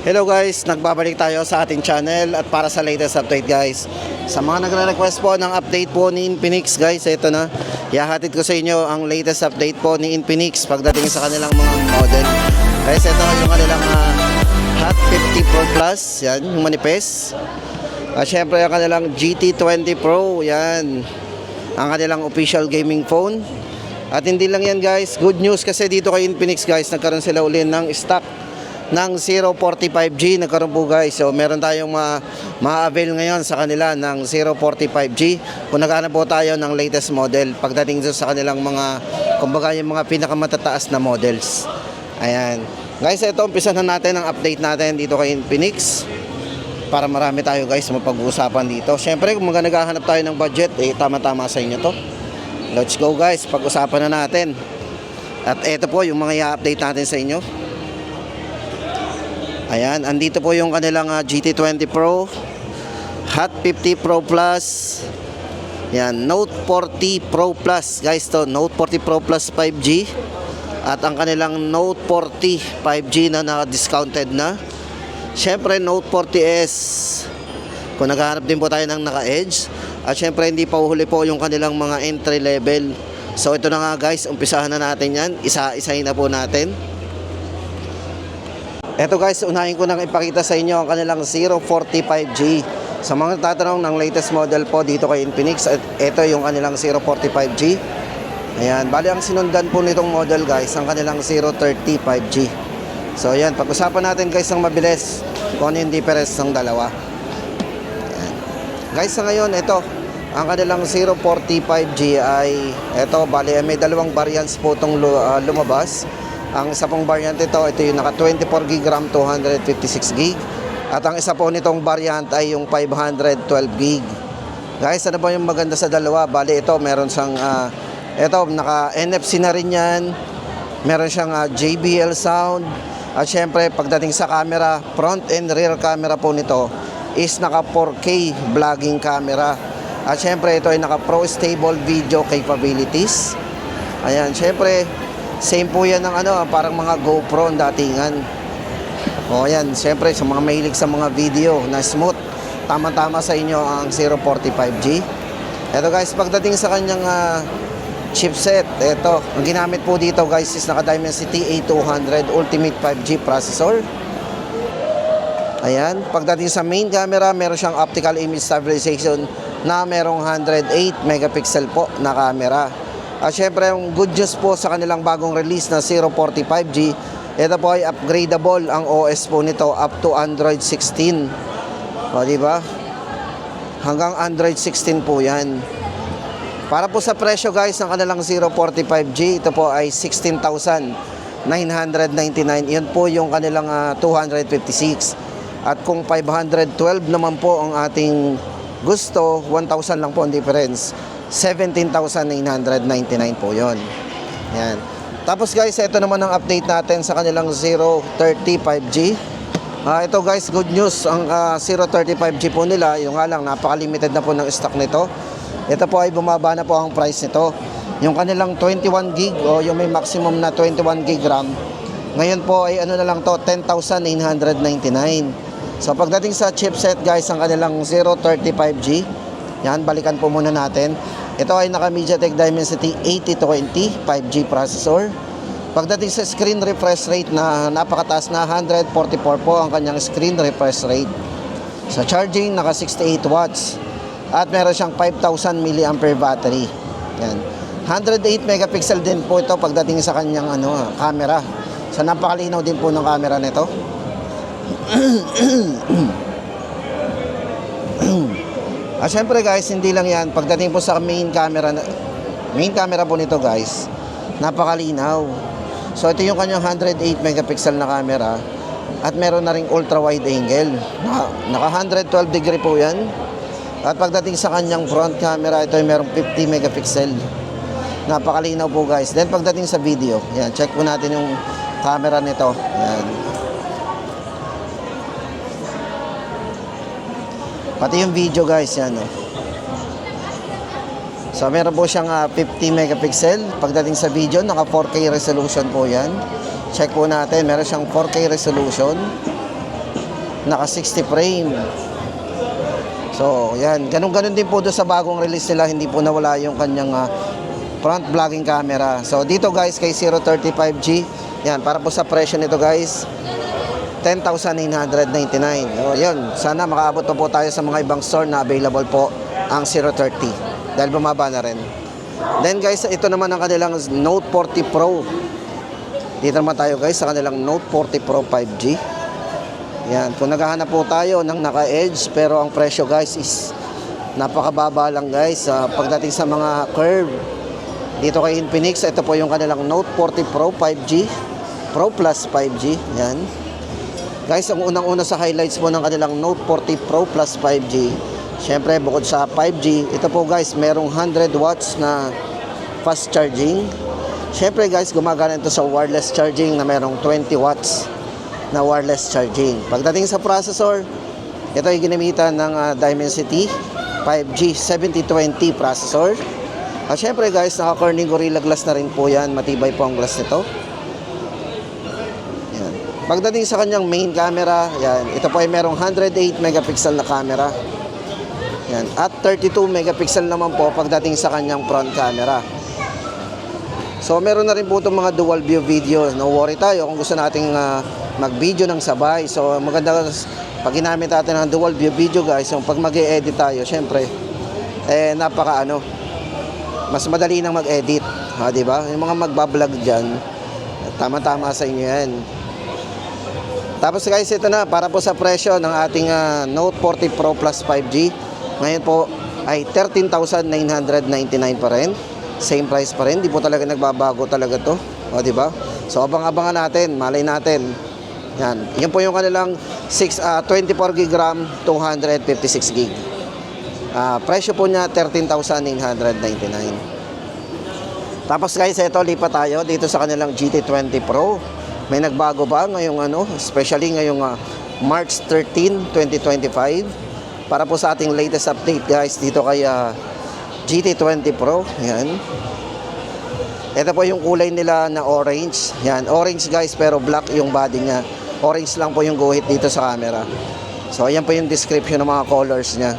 Hello guys, nagbabalik tayo sa ating channel at para sa latest update guys. Sa mga nagre-request po ng update po ni Infinix guys, ito na. Ihahatid ko sa inyo ang latest update po ni Infinix pagdating sa kanilang mga model. Guys, ito yung kanilang Hot 50 Pro Plus, yan, yung manifest. At syempre yung kanilang GT20 Pro, yan, ang kanilang official gaming phone. At hindi lang yan guys, good news kasi dito kay Infinix guys, nagkaroon sila uli ng stock ng 045G, nagkaroon po guys. So meron tayong ma-avail ngayon sa kanila ng 045G kung naghanap po tayo ng latest model pagdating sa kanilang mga, kumbaga yung mga pinakamatataas na models. Ayan guys, ito umpisa na natin ang update natin dito kay Infinix para marami tayo guys mapag-uusapan dito. Syempre kung naghahanap tayo ng budget, tama-tama sa inyo to. Let's go guys, pag-usapan na natin. At ito po yung mga i-update natin sa inyo. Ayan, andito po yung kanilang GT20 Pro, Hot 50 Pro Plus, yan, Note 40 Pro Plus guys, to Note 40 Pro Plus 5G, at ang kanilang Note 40 5G na naka-discounted na. Syempre Note 40S kung naghahanap din po tayo ng naka-edge, at syempre hindi pa uhuli po yung kanilang mga entry level. So ito na nga guys, umpisahan na natin yan, isa-isahin na po natin. Eto guys, unahin ko nang ipakita sa inyo ang kanilang 045G. Sa mga tatanong ng latest model po dito kay Infinix, ito yung kanilang 045G. Ayan, bali ang sinundan po nitong model guys, ang kanilang 035G. So ayan, pag-usapan natin guys ng mabilis kung ano yung difference ng dalawa. Ayan. Guys, sa ngayon, ito, ang kanilang 045G ay, ito, bali may dalawang variants po itong lumabas. Ang isa pong variant ito yung naka 24GB RAM 256GB. At ang isa po nitong variant ay yung 512GB. Guys, ano ba yung maganda sa dalawa? Bali ito, meron siyang ito, naka NFC na rin yan. Meron siyang JBL sound. At syempre, pagdating sa camera, front and rear camera po nito is naka 4K vlogging camera. At syempre, ito ay naka Pro Stable Video capabilities. Ayan, syempre, same po yan ng parang mga GoPro ang datingan. O yan, syempre sa mga mahilig sa mga video na smooth, tama-tama sa inyo ang 045G. Eto guys, pagdating sa kanyang chipset, eto, ang ginamit po dito guys is naka Dimensity A200 Ultimate 5G processor. Ayan, pagdating sa main camera, meron siyang optical image stabilization na merong 108 megapixel po na camera. At syempre, yung good news po sa kanilang bagong release na 045G, ito po ay upgradable ang OS po nito up to Android 16. O, diba? Hanggang Android 16 po yan. Para po sa presyo guys ng kanilang 045G, ito po ay 16,999. Yun po yung kanilang 256. At kung 512 naman po ang ating gusto, 1,000 lang po ang difference. 17,999 po yon. Yan. Tapos guys, ito naman ang update natin sa kanilang 035G. Ito guys, good news. Ang 035G po nila, yung nga lang, napaka-limited na po ng stock nito. Ito po ay bumaba na po ang price nito. Yung kanilang 21GB o yung may maximum na 21GB RAM, ngayon po ay na lang to, 10,999. So pagdating sa chipset guys, ang kanilang 035G, yan, balikan po muna natin. Ito ay naka MediaTek Dimensity 8020 5G processor. Pagdating sa screen refresh rate na napakataas na 144 po ang kanyang screen refresh rate. Sa charging, naka 68 watts. At meron siyang 5,000 mAh battery. Yan. 108 megapixel din po ito pagdating sa kanyang camera. So napakalinaw din po ng camera nito. At syempre guys, hindi lang yan. Pagdating po sa main camera po nito guys, napakalinaw. So ito yung kanyang 108 megapixel na camera. At meron na ring ultra wide angle. Naka 112 degree po yan. At pagdating sa kanyang front camera, ito ay merong 50 megapixel. Napakalinaw po guys. Then pagdating sa video, yan, check po natin yung camera nito. Yan. Pati yung video guys, yan. So meron po siyang 50 megapixel. Pagdating sa video, naka 4K resolution po yan. Check po natin, meron siyang 4K resolution. naka 60 frame. So, yan. Ganun-ganun din po doon sa bagong release nila. Hindi po nawala yung kanyang front vlogging camera. So, dito guys, kay 035G, yan, para po sa presyo nito guys, 10,999. O, yun. Sana makaabot pa po tayo sa mga ibang store na available po ang 030. Dahil bumaba na rin. Then guys, ito naman ang kanilang Note 40 Pro. Dito naman tayo guys sa kanilang Note 40 Pro 5G. Yan, kung naghahanap po tayo ng naka-edge pero ang presyo guys is napakababa lang guys. Pagdating sa mga curve dito kay Infinix, ito po yung kanilang Note 40 Pro 5G, Pro Plus 5G. Yan. Guys, ang unang-una sa highlights po ng kanilang Note 40 Pro Plus 5G, syempre bukod sa 5G, ito po guys, merong 100 watts na fast charging. Syempre guys, gumagana ito sa wireless charging na merong 20 watts na wireless charging. Pagdating sa processor, ito ay ginamitan ng Dimensity 5G 7020 processor. At syempre guys, naka-Corning Gorilla Glass na rin po yan. Matibay po ang glass nito. Yan. Pagdating sa kanyang main camera, yan, ito po ay merong 108 megapixel na camera. Yan. At 32 megapixel naman po pagdating sa kanyang front camera. So meron na rin po itong mga dual view video. No worry tayo kung gusto nating mag-video ng sabay. So maganda pag ginamit natin ng dual view video guys, yung pag mag-e-edit tayo, syempre mas madali nang mag-edit, di ba? Yung mga magba-vlog diyan, tama-tama sa inyo 'yan. Tapos guys, ito na para po sa presyo ng ating Note 40 Pro Plus 5G. Ngayon po ay 13,999 pa rin. Same price pa rin, di po talaga nagbabago talaga to, di ba? So abang-abangan natin, malay natin. Yan, yun po yung kanilang 24 GB RAM, 256 GB. Presyo po niya 13,999. Tapos guys, ito lipat tayo dito sa kanilang GT20 Pro. May nagbago ba ngayong especially ngayong March 13, 2025. Para po sa ating latest update guys dito kay GT20 Pro. Yan. Ito po yung kulay nila na orange. Yan, orange guys pero black yung body niya. Orange lang po yung guhit dito sa camera. So ayan po yung description ng mga colors niya.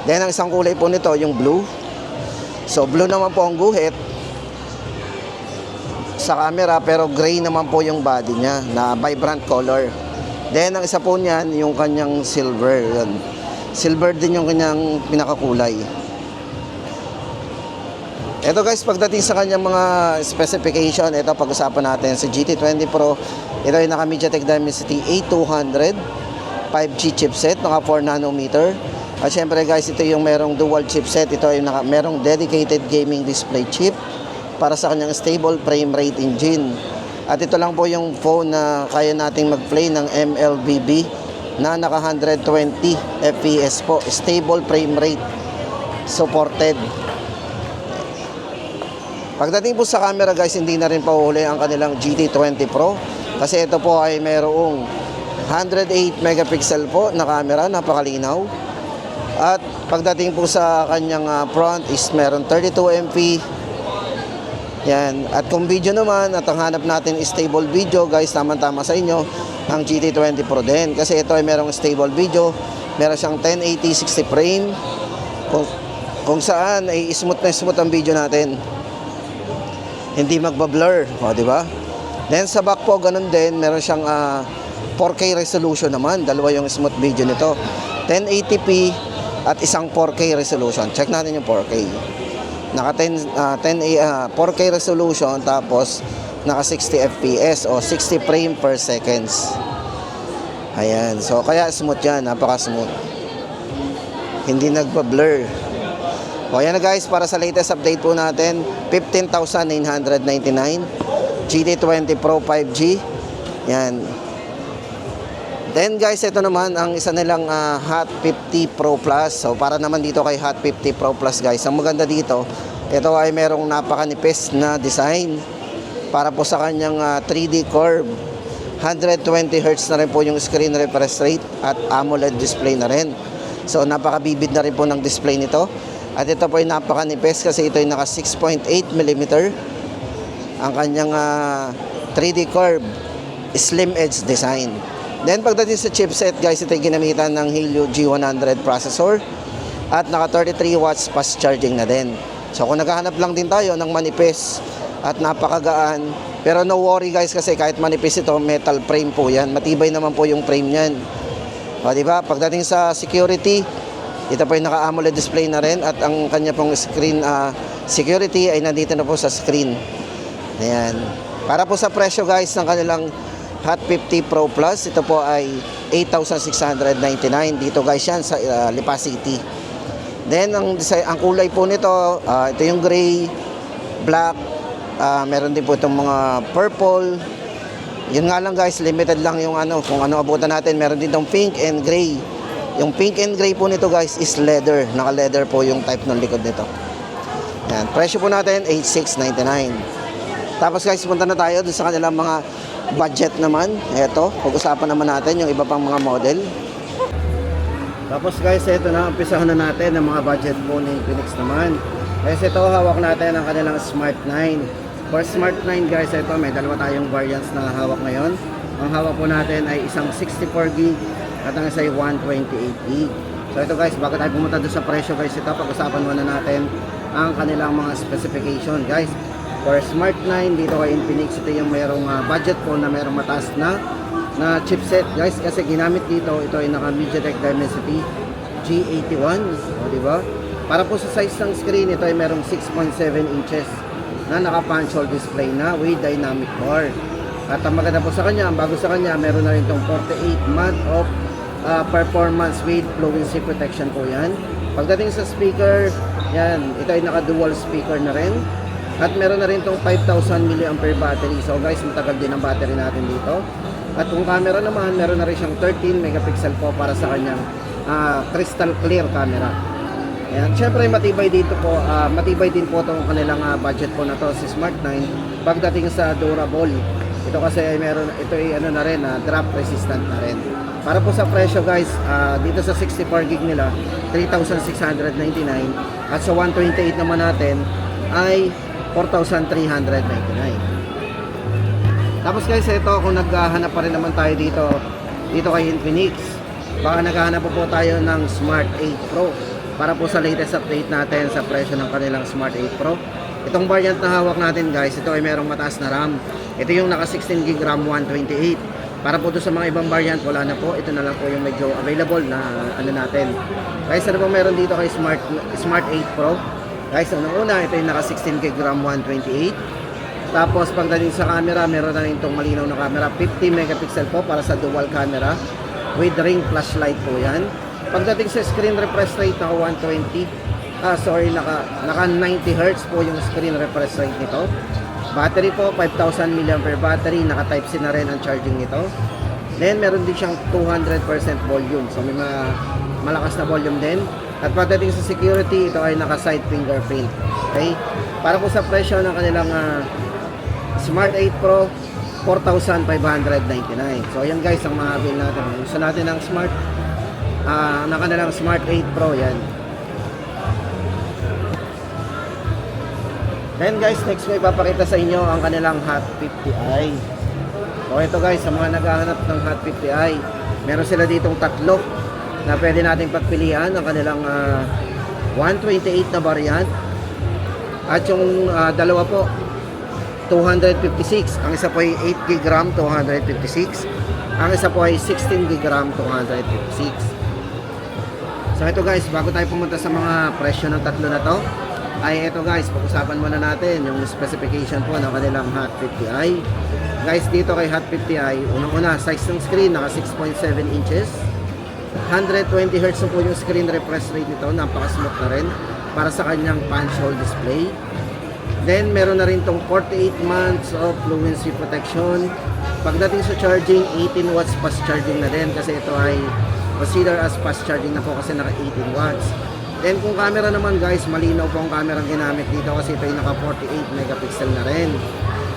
Then ang isang kulay po nito yung blue. So blue naman po ang guhit sa camera pero gray naman po yung body niya na vibrant color. Then ang isa po niyan yung kanyang silver. Yan. Silver din yung kanyang pinakakulay. Ito guys, pagdating sa kanyang mga specification, ito pag-usapan natin sa GT20 Pro. Ito ay naka MediaTek Dimensity 8200 5G chipset, naka 4 nanometer. At syempre guys, ito yung merong dual chipset. Ito ay merong dedicated gaming display chip para sa kanyang stable frame rate engine. At ito lang po yung phone na kaya nating mag-play ng MLBB na naka 120 FPS po, stable frame rate supported. Pagdating po sa camera guys, hindi na rin pauhuli ang kanilang GT20 Pro kasi ito po ay mayroong 108 megapixel po na camera, napakalinaw. At pagdating po sa kanyang front is meron 32 MP. Yan. At kung video naman at ang hanap natin is stable video guys, tama-tama sa inyo ang GT20 Pro din kasi ito ay merong stable video. Meron siyang 1080 60 frame kung saan ay smooth na smooth ang video natin. Hindi magba-blur, di ba? Then sa back po ganun din, meron siyang 4K resolution naman, dalawa yung smooth video nito. 1080p at isang 4K resolution. Check natin yung 4K. Naka 4K resolution tapos naka 60 FPS o 60 frame per seconds. Ayan, so kaya smooth yan, napaka-smooth. Hindi nagba-blur. O yan na guys, para sa latest update po natin, 15,999 GT20 Pro 5G. Yan. Then guys, ito naman ang isa nilang Hot 50 Pro Plus. So para naman dito kay Hot 50 Pro Plus guys, ang maganda dito, ito ay merong napakanipis na design para po sa kanyang 3D curve. 120Hz na rin po yung screen refresh rate at AMOLED display na rin. So napakabibid na rin po ng display nito. At ito po ay napakanipis kasi ito ay naka 6.8 mm. Ang kanyang 3D curve slim edge design. Then pagdating sa chipset guys, ito ay ginamitan ng Helio G100 processor at naka 33 watts fast charging na din. So kung naghahanap lang din tayo ng manipis at napakagaan, pero no worry guys kasi kahit manipis ito, metal frame po yan. Matibay naman po yung frame niyan. O di ba? Pagdating sa security, ito po yung naka-AMOLED display na rin at ang kanya pong screen security ay nandito na po sa screen. Ayan. Para po sa presyo guys ng kanilang Hot 50 Pro Plus, ito po ay 8,699 dito guys yan sa Lipa City. Then ang kulay po nito, ito yung gray, black, meron din po itong mga purple. Yun nga lang guys, limited lang yung kung ano abutan natin. Meron din itong pink and gray. Yung pink and gray po nito guys is leather. Naka-leather po yung type ng likod nito. Yan. Presyo po natin, 8,699. Tapos guys, punta na tayo dun sa kanilang mga budget naman. Eto, pag-usapan naman natin yung iba pang mga model. Tapos guys, ito na, umpisahan na natin ang mga budget po ni Infinix naman. Guys, ito, hawak natin ang kanilang Smart 9. For Smart 9 guys, ito, may dalawa tayong variants na hawak ngayon. Ang hawak po natin ay isang 64GB at ang isa ay 128GB. So ito guys, bago tayo pumunta doon sa presyo guys, ito, pag-usapan muna natin ang kanilang mga specification guys. For Smart 9 dito kay Infinix, ito yung mayroong budget po na mayroong mataas na chipset guys, kasi ginamit dito, ito ay naka MediaTek Dimensity G81, o diba? Para po sa size ng screen, ito ay mayroong 6.7 inches na naka punch hole display na with dynamic bar. At ang maganda po sa kanya, ang bago sa kanya, meron na rin itong 48 month of performance with fluency protection po yan. Pagdating sa speaker, yan, ito ay naka dual speaker na rin. At meron na rin itong 5,000 mAh battery. So guys, matagal din ang battery natin dito. At kung camera naman, meron na rin siyang 13 megapixel po para sa kanyang crystal clear camera. Ayan. Siyempre matibay dito po, matibay din po itong kanilang budget po na to si Smart 9 pagdating sa durable. Ito kasi ay meron, ito ay na rin, drop resistant na rin. Para po sa presyo guys, dito sa 64GB nila, 3,699 at sa 128 naman natin ay 4,399. Tapos guys, ito kung naghahanap pa rin naman tayo dito kay Infinix, baka naghahanap po tayo ng Smart 8 Pro para po sa latest update natin sa presyo ng kanilang Smart 8 Pro. Itong variant na hawak natin guys, ito ay merong mataas na RAM. Ito yung naka 16GB RAM 128. Para po doon sa mga ibang variant, wala na po. Ito na lang po yung medyo available na natin. Guys, ano po meron dito kay Smart 8 Pro? Guys, una, ito yung naka 16GB RAM 128. Tapos pagdating sa camera, meron na rin itong malinaw na camera, 50 megapixel po para sa dual camera with ring flashlight po yan. Pagdating sa screen refresh rate, naka 120, naka 90 Hz po yung screen refresh rate nito. Battery po, 5,000 mAh battery, naka type C na rin ang charging nito. Then meron din siyang 200% volume, so may malakas na volume din. At pagdating sa security, ito ay naka side fingerprint. Okay? Para po sa presyo ng kanilang Smart 8 Pro, 4,599. So ayan guys ang mga bill natin. Gusto natin ng na kanilang Smart 8 Pro yan. Then guys, next ko ipapakita sa inyo ang kanilang Hot 50i. So ito guys, sa mga naghahanap ng Hot 50i, meron sila ditong tatlo na pwede nating pagpilian ang kanilang 128 na variant. At yung dalawa po, 256. Ang isa po ay 8GB RAM 256. Ang isa po ay 16GB RAM 256. So ito guys, bago tayo pumunta sa mga presyo ng tatlo na to, ay ito guys, pag-usapan muna natin yung specification po ng kanilang Hot 50i. Guys, dito kay Hot 50i, unang-una, size ng screen, naka 6.7 inches. 120Hz po yung screen refresh rate nito, napaka-smooth na rin para sa kanyang punch hole display. Then, meron na rin tong 48 months of fluency protection. Pagdating sa charging, 18 watts fast charging na din kasi ito ay consider as fast charging na po kasi naka 18 watts. Then, kung camera naman guys, malinaw po ang camera ginamit dito kasi ito ay naka 48 megapixel na rin.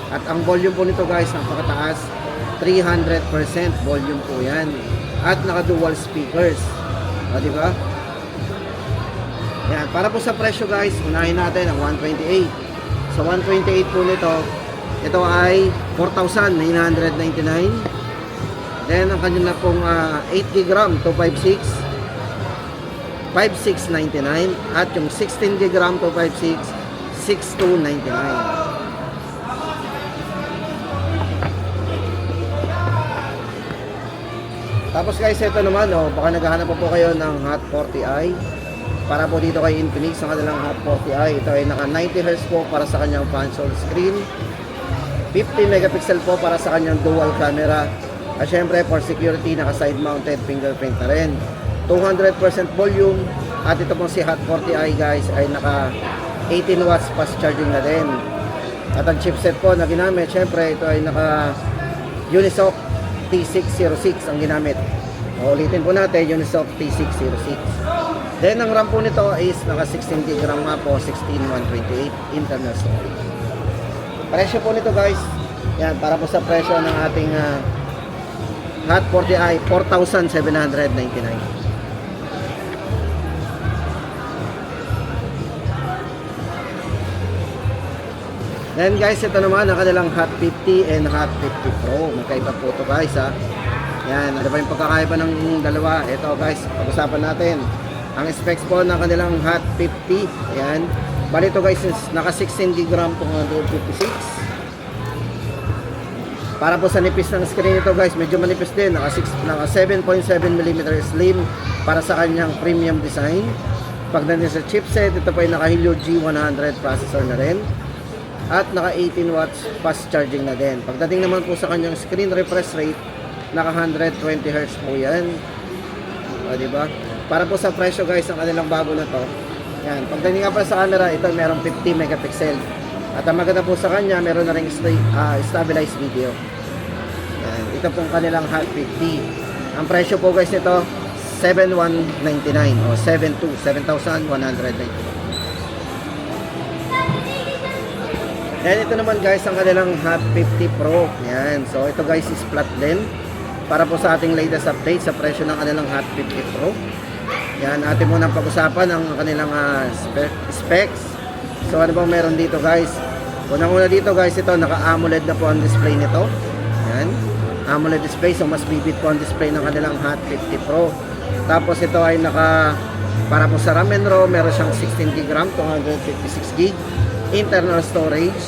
At ang volume po nito guys, napakataas, 300% volume po yan. At naka dual speakers. O, diba? Yan, para po sa presyo guys, unahin natin ang 128. Sa 128 po nito, ito ay 4,999. Then ang kanya na pong 8GB RAM 256 5699 at yung 16GB RAM 256 6299. Tapos guys, ito naman, baka naghahanap po kayo ng Hot 40i para po dito kay Infinix ang kanilang Hot 40i. Ito ay naka 90Hz po para sa kanyang console screen, 50 megapixel po para sa kanyang dual camera, at syempre for security naka side mounted fingerprint na rin, 200% volume, at ito pong si Hot 40i guys ay naka 18 watts fast charging na din. At ang chipset po na ginamit, syempre ito ay naka Unisoc T606 ang ginamit. Ulitin po natin, Unisoc T606. Then ang RAM po nito is naka 16GB RAM nga po, 16128 internal storage. Presyo po nito guys, yan, para po sa presyo ng ating Hot 40i, 4,799. Then guys, ito naman ang kanilang Hot 50 and Hot 50 Pro. Magkaiba po ito guys ha. Yan, ano ba yung pagkakaiba ng dalawa? Ito guys, pag-usapan natin. Ang specs po ng kanilang Hot 50. Yan. Bali ito guys, naka 16GB RAM 256. Para po sa nipis ng screen ito guys, medyo manipis din. Naka 7.7mm slim para sa kanyang premium design. Pagdating sa chipset, ito po ay naka Helio G100 processor na rin. At naka 18 watts fast charging na din. Pagdating naman po sa kanyang screen refresh rate, naka 120Hz po yan. O, diba? Para po sa presyo guys, ang kanilang bago na to. Yan. Pagdating nga pa sa camera, ito merong 50 megapixel. At ang maganda po sa kanya, meron na ring stabilized video. Yan. Ito pong kanilang Hot 50. Ang presyo po guys nito, 7,199 o 7,199. And ito naman guys, ang kanilang Hot 50 Pro. Yan. So ito guys is flat din. Para po sa ating latest update sa presyo ng kanilang Hot 50 Pro. Yan. Atin muna pag-usapan ang kanilang specs. So ano bang meron dito guys? Unang-una dito guys, ito naka-AMOLED na po ang display nito. Yan. AMOLED display. So mas vivid po ang display ng kanilang Hot 50 Pro. Tapos ito ay para po sa RAM and ROM, meron siyang 16GB RAM, 256GB. Internal storage,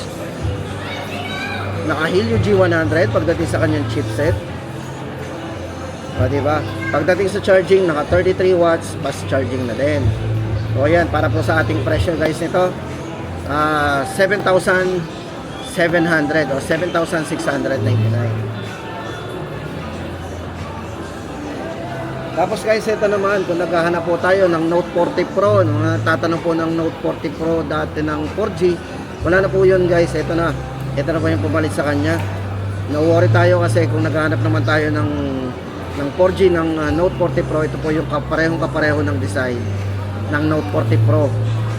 naka Helio G100 pagdating sa kanyang chipset. O, diba? Pagdating sa charging, naka 33 watts fast charging na din. So ayan, para po sa ating presyo guys nito, 7,700 o 7,699. Tapos guys, ito naman, kung naghahanap po tayo ng Note 40 Pro, tatanong po ng Note 40 Pro dati ng 4G, wala na po yun guys. Ito na po yung pumalit sa kanya. No-worry tayo kasi kung naghahanap naman tayo ng 4G ng Note 40 Pro, ito po yung kapareho ng design ng Note 40 Pro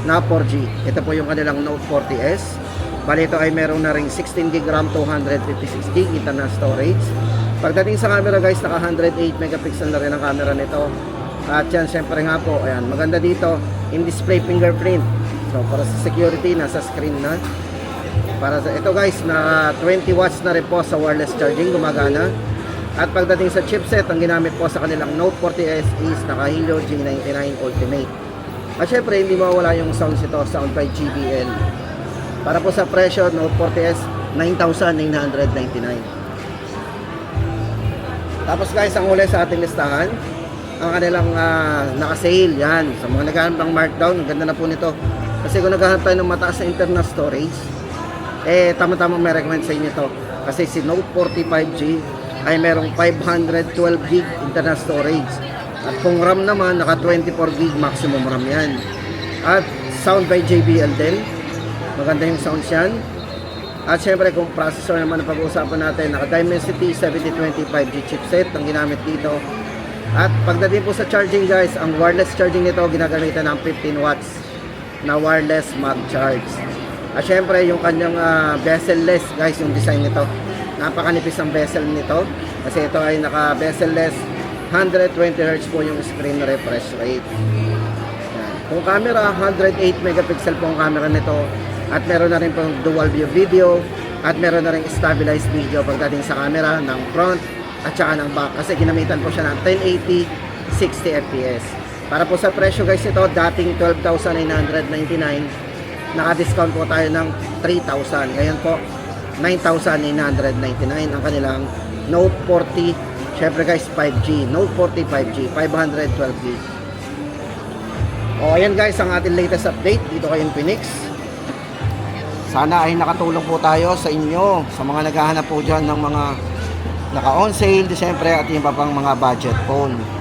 na 4G. Ito po yung kanilang Note 40S. Bali ito ay meron na ring 16GB RAM, 256GB internal storage. Pagdating sa camera guys, naka 108 megapixel na rin ang camera nito. At yan, syempre nga po, ayan, maganda dito, in-display fingerprint. So para sa security, nasa screen na. Para sa ito guys, na 20 watts na rin po sa wireless charging, gumagana. At pagdating sa chipset, ang ginamit po sa kanilang Note 40S is naka Helio G99 Ultimate. At syempre, hindi mawala yung sounds ito, sound by JBL. Para po sa presyo, Note 40S, 9,999. Tapos guys, ang huli sa ating listahan, ang kanilang naka-sale, yan. Sa mga naghahanap ng markdown, ang ganda na po nito. Kasi kung naghahanap tayo ng mataas na internal storage, tama-tama may recommend sa inyo to. Kasi si Note 40 5G ay merong 512GB internal storage. At kung RAM naman, naka 24GB maximum RAM yan. At sound by JBL din. Maganda yung sounds yan. At syempre kung processor naman ang pag-uusapan natin, naka Dimensity 7020 5G chipset ang ginamit dito. At pagdating po sa charging guys, ang wireless charging nito ginagamitan ng 15 watts na wireless mag charge. At syempre yung kanyang bezel-less guys, yung design nito. Napakanipis ang bezel nito kasi ito ay naka bezel-less, 120Hz po yung screen refresh rate. Yan. Kung camera, 108 megapixel po ang camera nito. At meron na rin pong dual view video at meron na rin stabilized video pagdating sa camera ng front at saka ng back kasi ginamitan po siya ng 1080 60 fps. Para po sa presyo guys, ito dating 12,999, naka-discount po tayo ng 3,000. Ngayon po 9,999 ang kanilang Note 40. Syempre guys, 5G, Note 40 5G, 512GB. O ayan guys, ang ating latest update dito kay Infinix. Sana ay nakatulong po tayo sa inyo, sa mga naghahanap po dyan ng mga naka-on sale, siyempre, at yung pa pang mga budget phone.